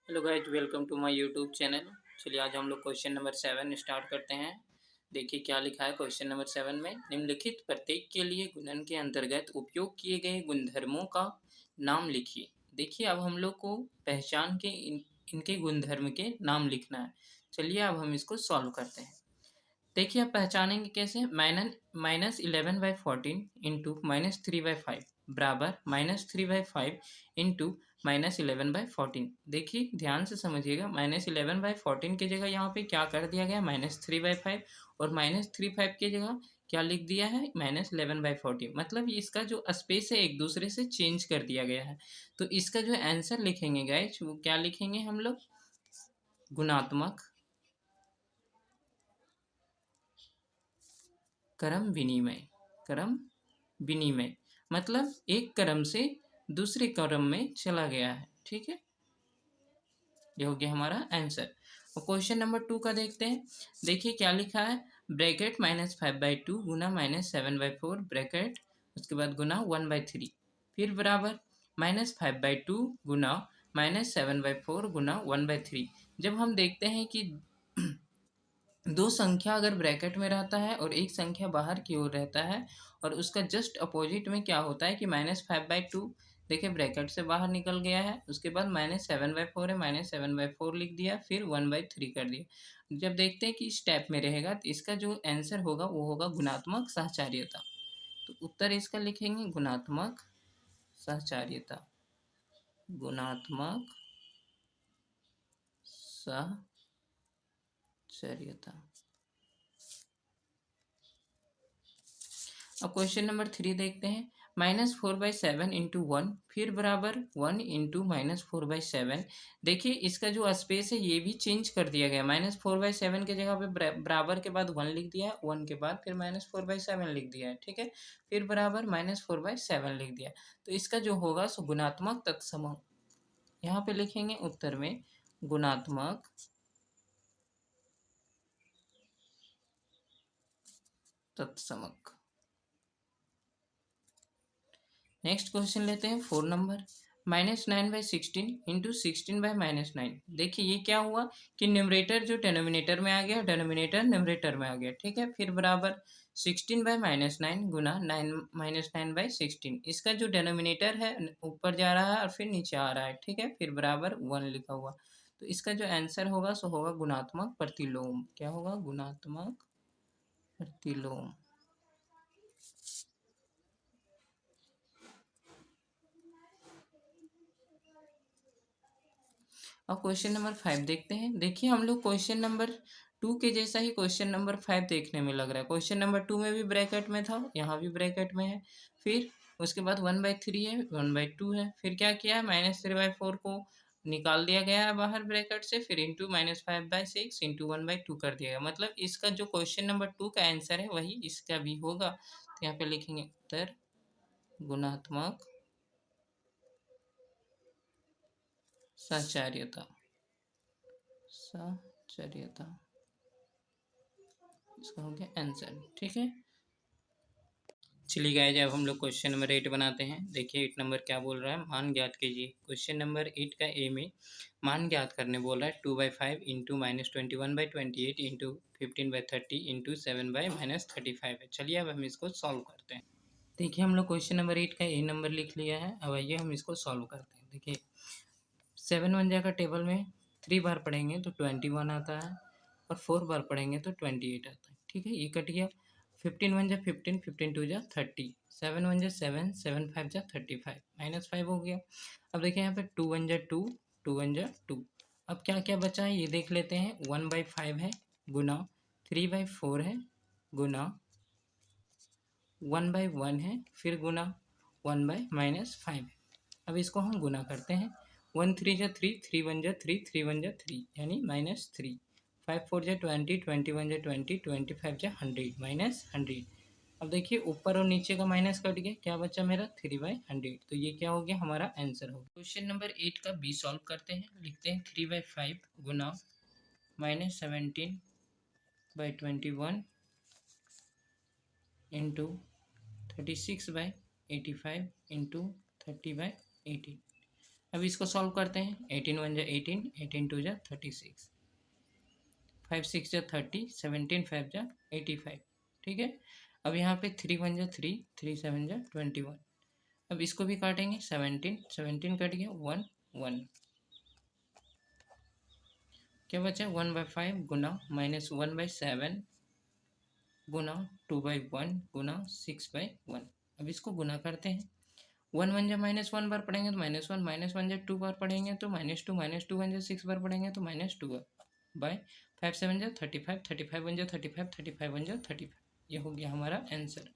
Hello guys, welcome to my YouTube channel. चलिए आज हम लोग क्वेश्चन नंबर 7 स्टार्ट करते हैं। देखिए क्या लिखा है क्वेश्चन नंबर 7 में। निम्नलिखित प्रत्येक के लिए गुणन के अंतर्गत उपयोग किए गए गुणधर्मों का नाम लिखिए। देखिए अब हम लोग को पहचान के इनके गुणधर्म के नाम लिखना है। चलिए अब हम इसको सॉल्व करते हैं। देखिए आप पहचानेंगे कैसे। -11/14 इंटू -3/5 बराबर -3/5 इंटू -11/14। देखिए ध्यान से समझिएगा, -11/14 की जगह यहाँ पे क्या कर दिया गया, -3/5, और -3/5 की जगह क्या लिख दिया है, -11/14। मतलब इसका जो स्पेस है एक दूसरे से चेंज कर दिया गया है। तो इसका जो आंसर लिखेंगे गाइज, वो क्या लिखेंगे हम लोग, गुणात्मक क्रम विनिमय। क्रम विनिमय मतलब एक क्रम से दूसरे क्रम में चला गया है। ठीक है, ये हो गया हमारा आंसर। और क्वेश्चन नंबर 2 का देखते हैं। देखिए क्या लिखा है, ब्रैकेट -5/2 गुना -7/4 ब्रैकेट, उसके बाद गुना 1/3, फिर बराबर -5/2 गुना -7/4 गुना 1/3। जब हम देखते हैं कि दो संख्या अगर ब्रैकेट में रहता है और एक संख्या बाहर की ओर रहता है, और उसका जस्ट अपोजिट में क्या होता है कि -5/2, देखिए ब्रैकेट से बाहर निकल गया है, उसके बाद -7/4 है, -7/4 लिख दिया, फिर 1/3 कर दिया। जब देखते हैं कि इस टाइप में रहेगा तो इसका जो आंसर होगा वो होगा गुणात्मक सहचार्यता। तो उत्तर इसका लिखेंगे गुणात्मक सहचार्यता। गुणात्मक सहचार्यता। अब क्वेश्चन नंबर 3 देखते हैं। -4/7 इंटू 1 फिर बराबर 1 इंटू -4/7। देखिए इसका जो स्पेस है ये भी चेंज कर दिया गया। -4/7 के जगह पे बराबर के बाद 1 लिख दिया, 1 के बाद फिर -4/7 लिख दिया है। ठीक है, फिर बराबर -4/7 लिख दिया। तो इसका जो होगा सो गुणात्मक तत्सम यहाँ पे लिखेंगे उत्तर में, गुणात्मक तत्समक। नेक्स्ट क्वेश्चन लेते हैं 4 नंबर। -9/16 इंटू 16/-9। देखिए ये क्या हुआ कि न्यूमरेटर जो डेनोमिनेटर में आ गया, डेनोमिनेटर न्यूमरेटर में आ गया। ठीक है, फिर बराबर 16/-9 गुना 9-9/16। इसका जो डेनोमिनेटर है ऊपर जा रहा है और फिर नीचे आ रहा है। ठीक है, फिर बराबर 1 लिखा हुआ। तो इसका जो आंसर होगा सो होगा गुणात्मक प्रतिलोम। क्या होगा, गुणात्मक प्रतिलोम। और क्वेश्चन नंबर 5 देखते हैं। देखिए हम लोग क्वेश्चन नंबर 2 के जैसा ही क्वेश्चन नंबर 5 देखने में लग रहा है। क्वेश्चन नंबर 2 में भी ब्रैकेट में था, यहाँ भी ब्रैकेट में है, फिर उसके बाद 1/3 है, 1/2 है, फिर क्या किया है, -3/4 को निकाल दिया गया है बाहर ब्रैकेट से, फिर इंटू -5/6 इंटू 1/2 कर दिया गया। मतलब इसका जो क्वेश्चन नंबर 2 का आंसर है वही इसका भी होगा। तो यहाँ पे लिखेंगे उत्तर गुणात्मक सहचार्यता। सहचार्यता इसका हो गया आंसर। ठीक है, चलिए गाइस अब हम लोग क्वेश्चन नंबर 8 बनाते हैं। देखिए 8 नंबर क्या बोल रहा है, मान ज्ञात कीजिए। क्वेश्चन नंबर 8 का ए में मान ज्ञात करने बोल रहा है। 2/5 इंटू -21/28 इंटू 15/30 इंटू 7/-35 है। चलिए अब हम इसको सॉल्व करते हैं। देखिए हम लोग क्वेश्चन नंबर 8 का ए नंबर लिख लिया है। अब आइए हम इसको सॉल्व करते हैं। देखिए 7 वन जा का टेबल में 3 बार पढ़ेंगे तो 21 आता है, और 4 बार पढ़ेंगे तो 28 आता है। ठीक है, ये कट गया। 15 वन जा 15, 15 टू जा 30, 7 वन जा 7, 7 5 जा 35, -5 हो गया। अब देखिए यहाँ पे 2 वन जा 2, 2 वन जा 2। अब क्या क्या बचा है ये देख लेते हैं। 1/5 है गुना 3/4 है गुना 1/1 है, फिर गुना 1/-5 है। अब इसको हम गुना करते हैं। 1 3 जा 3, 3 1 जा 3, 3 1 जा 3 यानी -3, 5 4 जा 20, 21 जा 20, 25 जा 100 -100। अब देखिए ऊपर और नीचे का माइनस कट गया, क्या बचा मेरा 3/100। तो ये क्या हो गया, हमारा आंसर हो गया। क्वेश्चन नंबर 8 का बी सॉल्व करते हैं। लिखते हैं 3/5 गुना -17/21 इंटू 36/85 इंटू 30/18। अब इसको सॉल्व करते हैं। 18 वन जा 18, 18 टू जा 36, 5 6 जा 30, 17 5 जा 85, ठीक है। अब यहाँ पे 3 वन जा 3, 3 7 जा 21। अब इसको भी काटेंगे। 17 17 कट गया, 1 1, क्या बचा? 1/5 गुना -1/7 गुना 2/1 गुना 6/1। अब इसको गुना करते हैं। 1 1 जा -1 बार पढ़ेंगे तो -1, -1 जा 2 बार पढ़ेंगे तो -2, -2 1 जा 6 बार पढ़ेंगे तो -2 बाय 5 7 जा 35, 35 1 जा 35, 35 1 जा 35। ये हो गया हमारा आंसर।